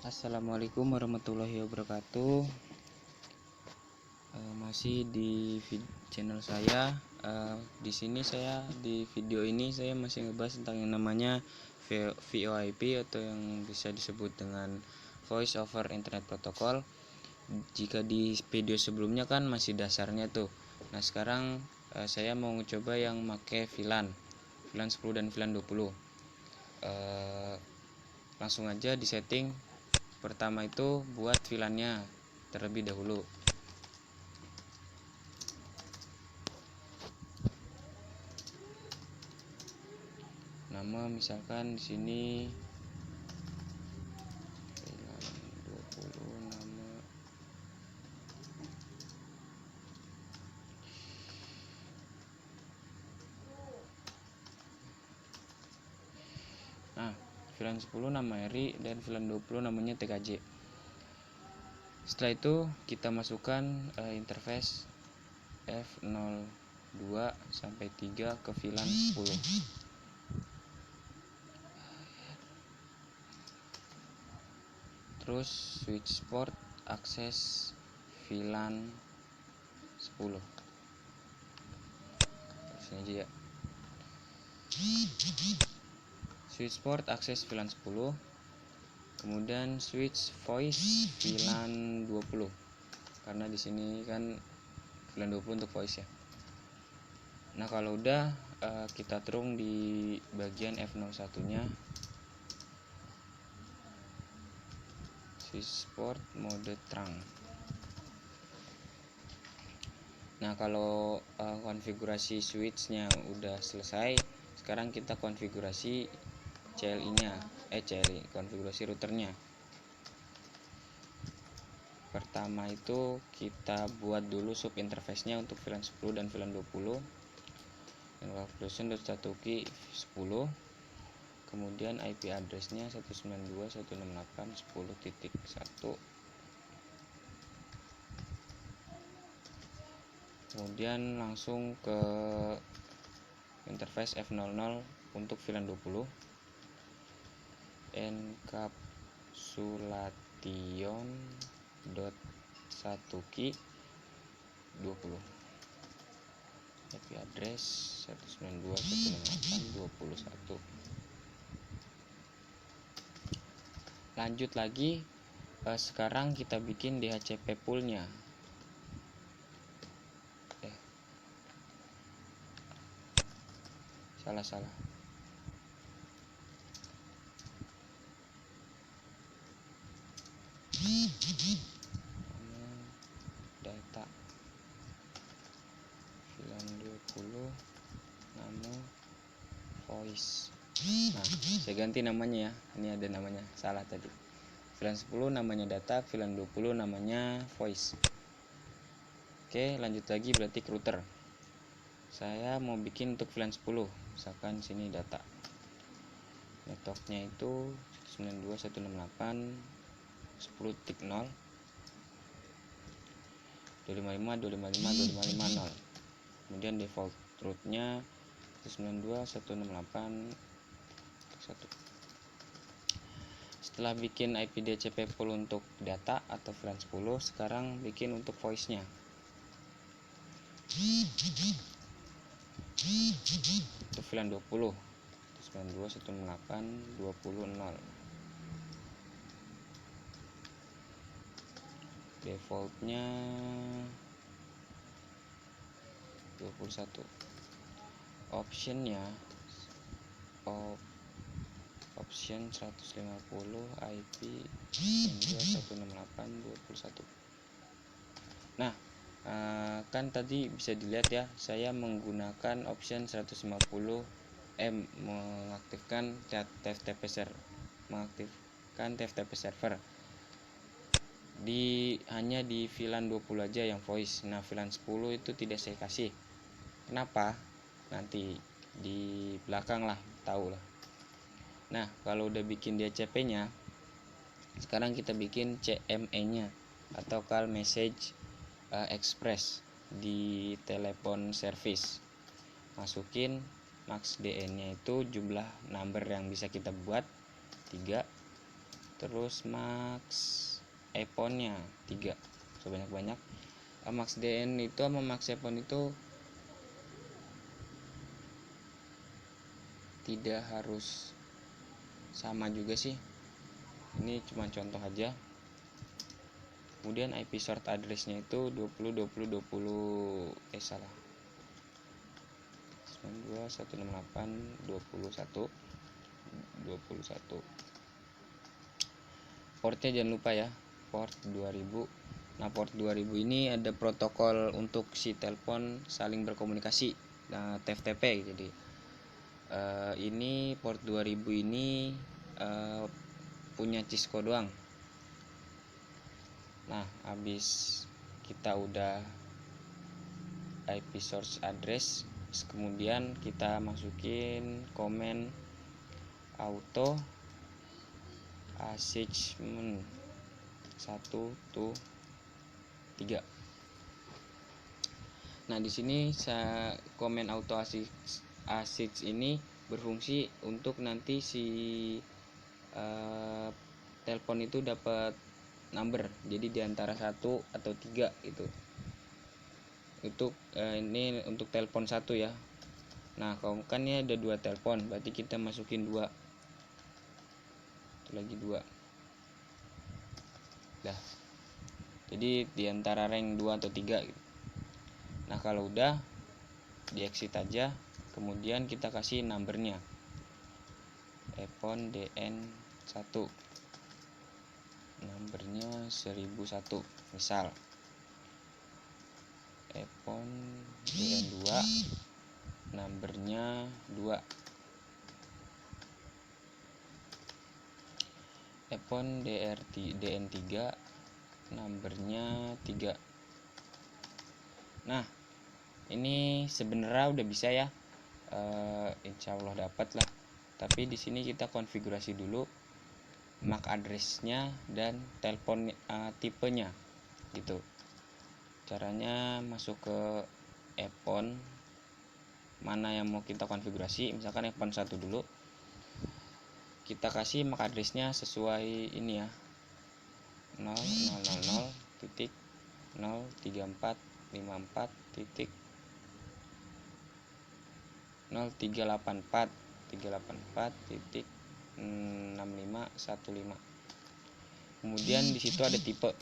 Assalamualaikum warahmatullahi wabarakatuh. Masih di channel saya. Di sini saya di video ini saya masih ngebahas tentang yang namanya VoIP atau yang bisa disebut dengan Voice over Internet Protocol. Jika di video sebelumnya kan masih dasarnya tuh. Nah sekarang saya mau coba yang pakai VLAN 10 dan VLAN 20. Langsung aja di setting. Pertama itu buat VLAN-nya terlebih dahulu. Nama misalkan di sini VLAN 20 nama. Nah, VLAN 10 nama Eri dan VLAN 20 namanya TKJ. Setelah itu kita masukkan interface F02 sampai 3 ke VLAN 10. Terus switch port akses VLAN 10. Sini aja ya. Switch port akses VLAN 10. Kemudian switch voice VLAN 20. Karena di sini kan VLAN 20 untuk voice ya. Nah, kalau udah kita terung di bagian F01-nya. Switch port mode terang. Nah, kalau konfigurasi switch-nya udah selesai, sekarang kita konfigurasi CLI-nya, konfigurasi routernya. Pertama itu kita buat dulu sub interface-nya untuk VLAN 10 dan VLAN 20. Encapsulation.1Q 10. Kemudian IP address-nya 192.168.10.1. Kemudian langsung ke interface F00 untuk VLAN 20. Encapsulation.1Q 20. IP address 192.168.21. Lanjut lagi, sekarang kita bikin DHCP pool-nya. Salah. Data VLAN 20 nama voice. Nah, saya ganti namanya ya. Ini ada namanya, salah tadi. VLAN 10 namanya data, VLAN 20 namanya voice. Oke, lanjut lagi berarti ke router. Saya mau bikin untuk VLAN 10. Misalkan sini data. Networknya itu 192.168.10.0 255.255.255.0. Kemudian default rootnya 192.168.1. Setelah bikin IP DHCP pool untuk data atau VLAN 10, sekarang bikin untuk voice-nya. Untuk VLAN 20 192.168.20.0. Defaultnya 21. Optionnya option 150 IP 192.168.21. Nah, kan tadi bisa dilihat ya, saya menggunakan option 150 mengaktifkan TFTP server. Hanya di VLAN 20 aja yang voice. Nah, VLAN 10 itu tidak saya kasih. Kenapa? Nanti di belakang lah, tahu lah. Nah, kalau udah bikin DHCP-nya, sekarang kita bikin CME-nya atau Call Message Express di telepon service. Masukin max DN-nya itu jumlah number yang bisa kita buat 3. terus max eponnya 3 sebanyak-banyak. Max DN itu sama max epon itu tidak harus sama juga sih, ini cuma contoh aja. Kemudian IP short addressnya itu 20 salah 92.168.21. Portnya jangan lupa ya, port 2000. Nah, port 2000 ini ada protokol untuk si telepon saling berkomunikasi, nah TFTP. Jadi ini port 2000 ini punya Cisco doang. Nah, habis kita udah IP source address, kemudian kita masukin komen auto assignment 1 to 3. Nah, di sini komen auto assign ini berfungsi untuk nanti si telepon itu dapat number, jadi diantara 1 atau 3 itu. Untuk ini untuk telepon 1 ya. Nah, kalau kan ini ada 2 telepon, berarti kita masukin 2. Itu lagi 2. Dah. Jadi diantara rank 2 atau 3 gitu. Nah, kalau udah di exit aja, kemudian kita kasih numbernya. Epon DN1. Numbernya 1001 misal. Epon DN2 numbernya 2. Epon DN3 numbernya 3. Nah, ini sebenarnya udah bisa ya, insya Allah dapat lah. Tapi di sini kita konfigurasi dulu MAC address-nya dan telepon tipenya gitu. Caranya masuk ke Epon, mana yang mau kita konfigurasi, misalkan Epon 1 dulu. Kita kasih MAC address-nya sesuai ini ya, 0.000.34.384.6515. Kemudian di situ ada tipe.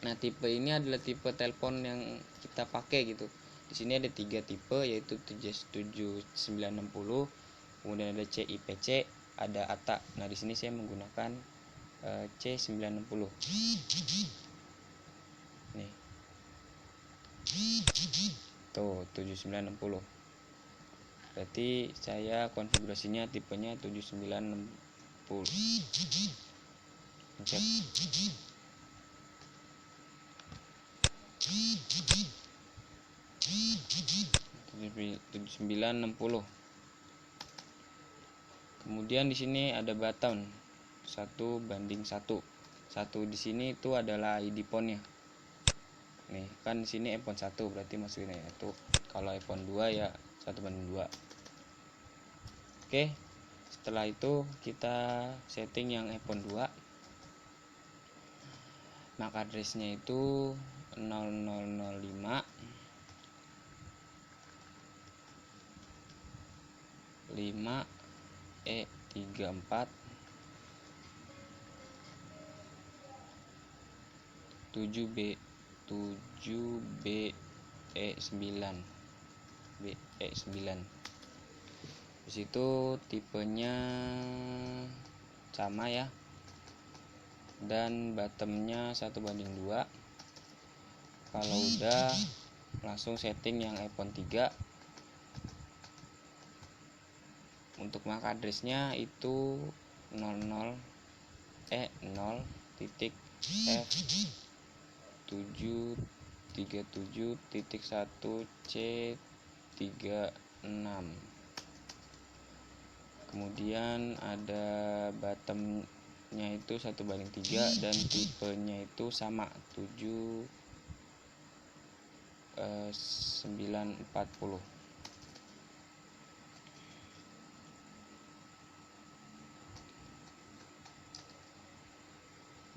Nah, tipe ini adalah tipe telepon yang kita pakai gitu. Di sini ada 3 tipe, yaitu 7960, kemudian ada CIPC, ada ATA. Nah, di sini saya menggunakan C960. Nih. Tuh, 7960. Berarti saya konfigurasinya tipenya 7960. Pencet. 7960. Kemudian di sini ada button 1:1. 1 di sini itu adalah ID phone-nya. Nih, kan di sini iPhone 1 berarti masukin itu. Kalau iPhone 2 ya 1:2. Oke. Setelah itu kita setting yang iPhone 2. MAC address-nya itu 0005 5E34 7BE9. Di situ tipenya sama ya, dan bottomnya 1:2. Kalau udah langsung setting yang iPhone 3. Untuk MAC address-nya itu 00E0.F737.1C36. Kemudian ada bottomnya itu 1:3 dan tipenya itu sama 7940.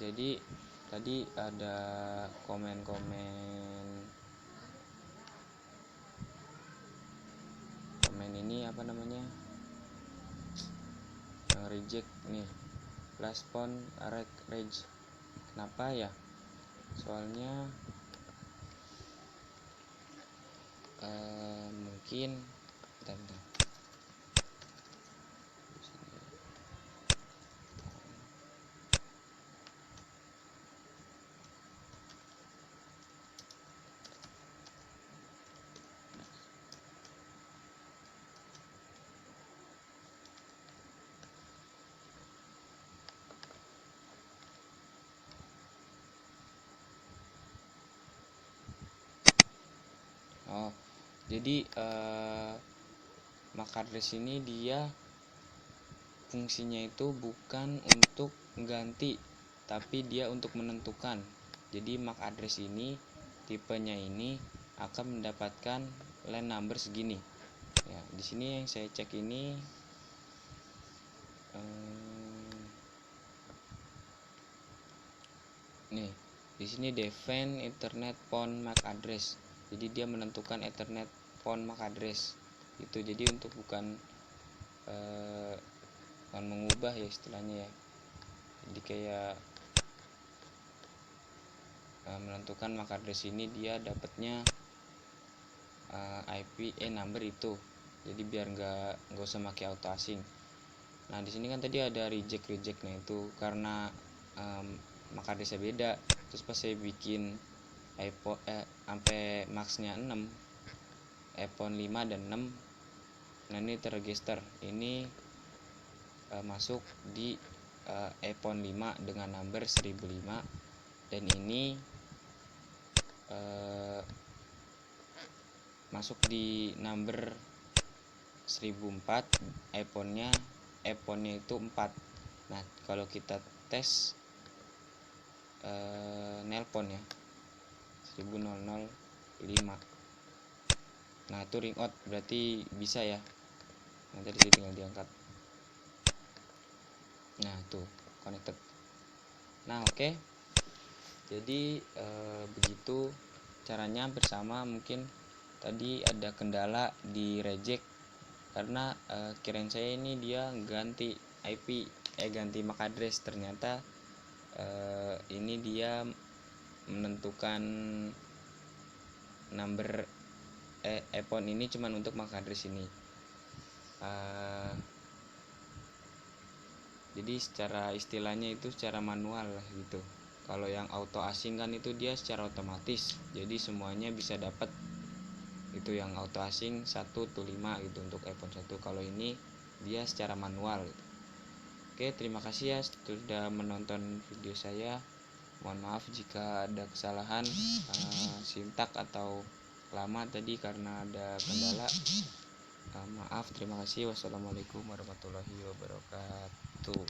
Jadi tadi ada komen ini apa namanya, yang reject nih, last phone reject. Kenapa ya? Soalnya mungkin bentar. Jadi MAC address ini dia fungsinya itu bukan untuk ganti, tapi dia untuk menentukan. Jadi MAC address ini tipenya ini akan mendapatkan line number segini. Ya, di sini yang saya cek ini nih, di sini define Ethernet port MAC address. Jadi dia menentukan Ethernet port MAC address. Itu jadi untuk bukan mengubah ya istilahnya ya. Jadi kayak menentukan MAC address ini dia dapatnya IP number itu. Jadi biar nggak usah pakai auto asing. Nah di sini kan tadi ada reject. Nah itu karena MAC addressnya beda. Terus pas saya bikin iPhone sampai maxnya 6, iPhone 5 dan 6, nah ini terregister. Ini masuk di iPhone 5 dengan number 1005, dan ini masuk di number 1004. iPhone-nya itu 4. Nah kalau kita tes nelpon ya 1005, nah itu ring out, berarti bisa ya. Nanti tadi tinggal diangkat. Nah tuh connected. Nah oke. Jadi begitu caranya bersama. Mungkin tadi ada kendala di reject karena kirain saya ini dia ganti IP, ganti MAC address. Ternyata ini dia menentukan number iPhone ini cuman untuk MAC address ini. Jadi secara istilahnya itu secara manual lah gitu. Kalau yang auto asing kan itu dia secara otomatis, jadi semuanya bisa dapat. Itu yang auto asing 125 gitu untuk iPhone 1. Kalau ini dia secara manual gitu. Oke, terima kasih ya sudah menonton video saya. Mohon maaf jika ada kesalahan sintak atau lama tadi karena ada kendala. Maaf, terima kasih. Wassalamualaikum warahmatullahi wabarakatuh.